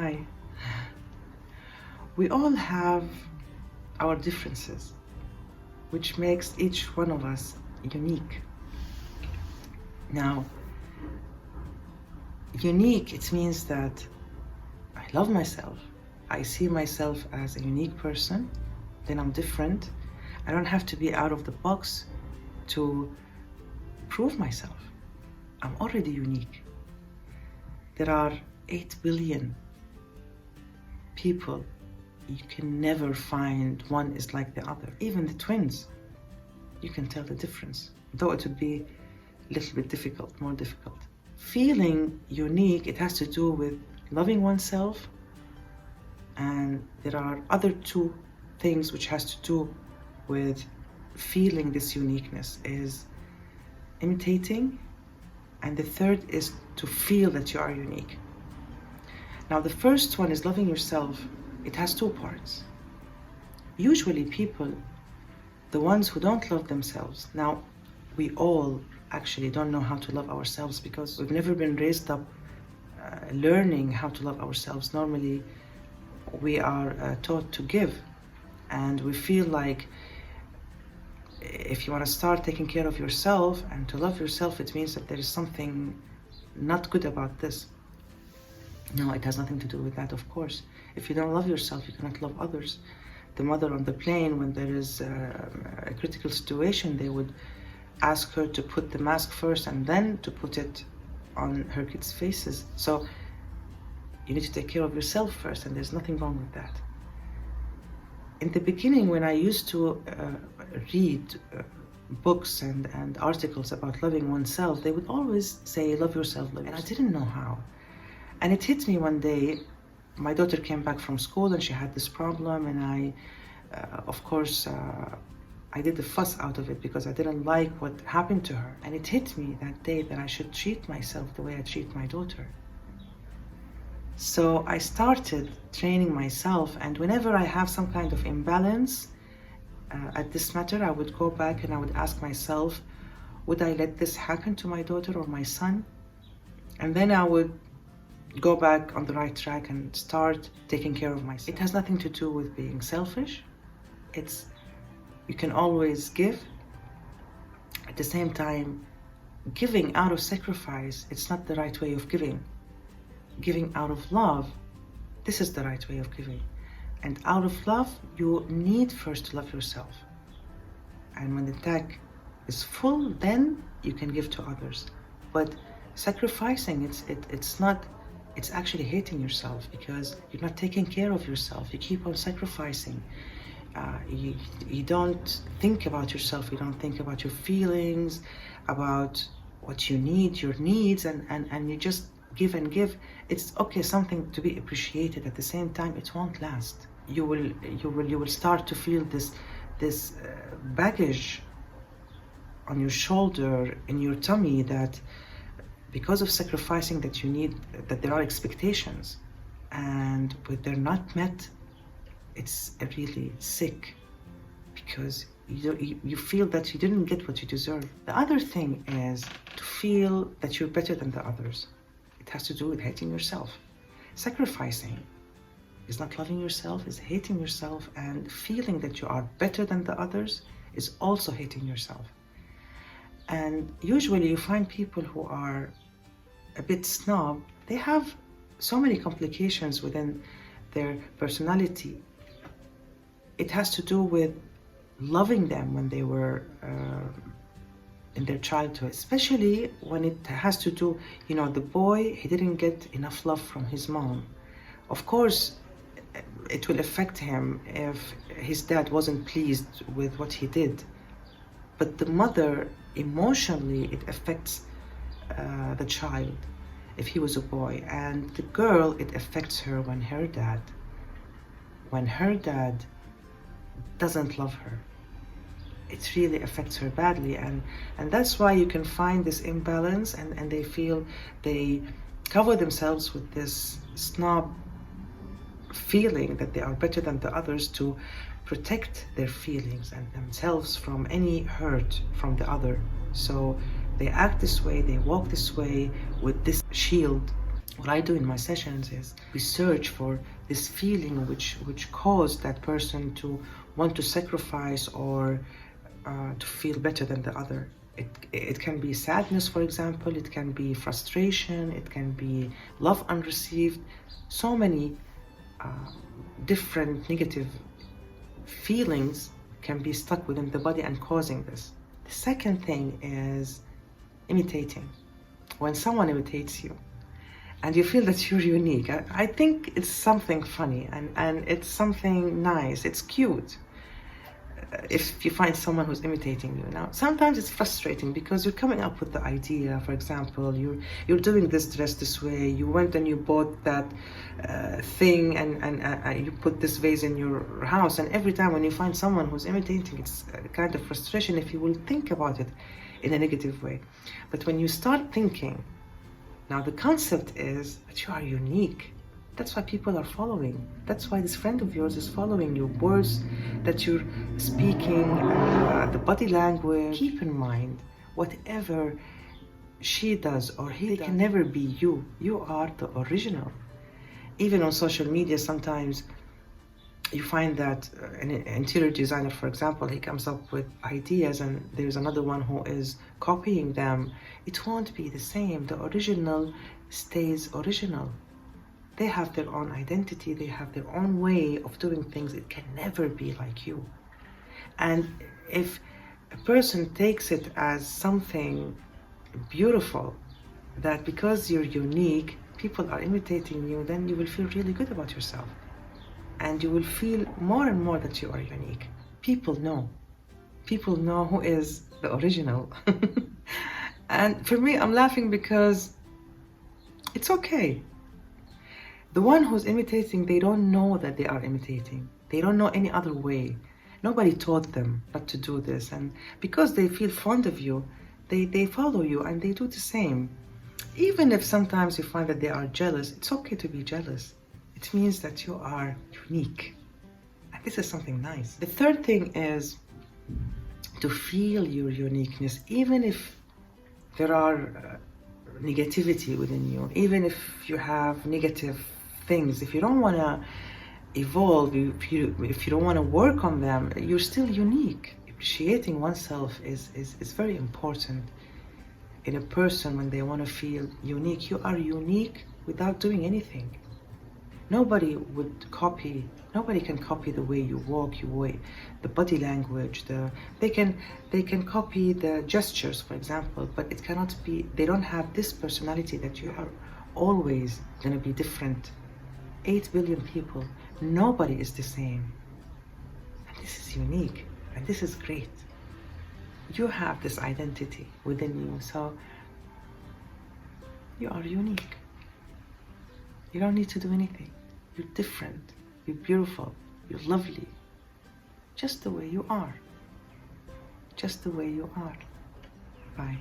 Hi. We all have our differences, which makes each one of us unique. Now, unique, it means that I love myself. I see myself as a unique person, then I'm different. I don't have to be out of the box to prove myself. I'm already unique. There are 8 billion people. You can never find one is like the other. Even the twins, you can tell the difference, though it would be a little bit difficult, more difficult. Feeling unique, it has to do with loving oneself, and there are other two things which has to do with feeling this uniqueness is imitating, and the third is to feel that you are unique. Now the first one is loving yourself. It has two parts. Usually people, the ones who don't love themselves, now we all actually don't know how to love ourselves because we've never been raised up learning how to love ourselves. Normally we are taught to give, and we feel like if you want to start taking care of yourself and to love yourself, it means that there is something not good about this. No, it has nothing to do with that, of course. If you don't love yourself, you cannot love others. The mother on the plane, when there is a critical situation, they would ask her to put the mask first and then to put it on her kids' faces. So you need to take care of yourself first, and there's nothing wrong with that. In the beginning, when I used to read books and articles about loving oneself, they would always say, love yourself, and I didn't know how. And it hit me one day. My daughter came back from school and she had this problem, and I, of course, I did a fuss out of it because I didn't like what happened to her. And it hit me that day that I should treat myself the way I treat my daughter. So I started training myself, and whenever I have some kind of imbalance at this matter, I would go back and I would ask myself, would I let this happen to my daughter or my son? And then I would go back on the right track and start taking care of myself. It has nothing to do with being selfish. You can always give. At the same time, giving out of sacrifice, it's not the right way of giving. Giving out of love, this is the right way of giving. And out of love, you need first to love yourself. And when the tank is full, then you can give to others. But sacrificing, it's actually hating yourself because you're not taking care of yourself. You keep on sacrificing. You don't think about yourself. You don't think about your feelings, about what you need, your needs, and you just give and give. It's okay, something to be appreciated. At the same time, it won't last. You will start to feel this baggage on your shoulder, in your tummy, that because of sacrificing that you need, that there are expectations, and when they're not met, it's really sick because you feel that you didn't get what you deserve. The other thing is to feel that you're better than the others. It has to do with hating yourself. Sacrificing is not loving yourself, is hating yourself, and feeling that you are better than the others is also hating yourself. And usually you find people who are a bit snob, they have so many complications within their personality. It has to do with loving them when they were in their childhood, especially when it has to do, the boy, he didn't get enough love from his mom. Of course, it will affect him if his dad wasn't pleased with what he did. But the mother, emotionally, it affects the child if he was a boy. And the girl, it affects her when her dad doesn't love her. It really affects her badly. And that's why you can find this imbalance, and they feel they cover themselves with this snob feeling that they are better than the others to protect their feelings and themselves from any hurt from the other. So they act this way, they walk this way with this shield. What I do in my sessions is we search for this feeling which caused that person to want to sacrifice or to feel better than the other. It can be sadness, for example, it can be frustration, it can be love unreceived, so many different negative feelings can be stuck within the body and causing this. The second thing is imitating. When someone imitates you and you feel that you're unique, I think it's something funny and it's something nice, it's cute. If you find someone who's imitating you. Now, sometimes it's frustrating because you're coming up with the idea. For example, you're doing this dress this way, you went and you bought that thing and you put this vase in your house, and every time when you find someone who's imitating, it's a kind of frustration if you will think about it in a negative way. But when you start thinking, now the concept is that you are unique. That's why people are following. That's why this friend of yours is following your words that you're speaking, the body language. Keep in mind, whatever she does or he does, can never be you. You are the original. Even on social media, sometimes you find that an interior designer, for example, he comes up with ideas and there's another one who is copying them. It won't be the same. The original stays original. They have their own identity, they have their own way of doing things. It can never be like you. And if a person takes it as something beautiful, that because you're unique, people are imitating you, then you will feel really good about yourself. And you will feel more and more that you are unique. People know. People know who is the original. And for me, I'm laughing because it's okay. The one who's imitating, they don't know that they are imitating. They don't know any other way. Nobody taught them not to do this. And because they feel fond of you, they follow you and they do the same. Even if sometimes you find that they are jealous, it's okay to be jealous. It means that you are unique. And this is something nice. The third thing is to feel your uniqueness, even if there are negativity within you, even if you have negative things, if you don't want to evolve, if you don't want to work on them, you're still unique. Appreciating oneself is very important in a person when they want to feel unique. You are unique without doing anything. Nobody can copy the way you walk, your way, the body language, they can copy the gestures, for example, but it cannot be, they don't have this personality that you are always going to be different. 8 billion people, nobody is the same. And this is unique, and this is great. You have this identity within you, so you are unique. You don't need to do anything. You're different, you're beautiful, you're lovely. Just the way you are. Just the way you are. Bye.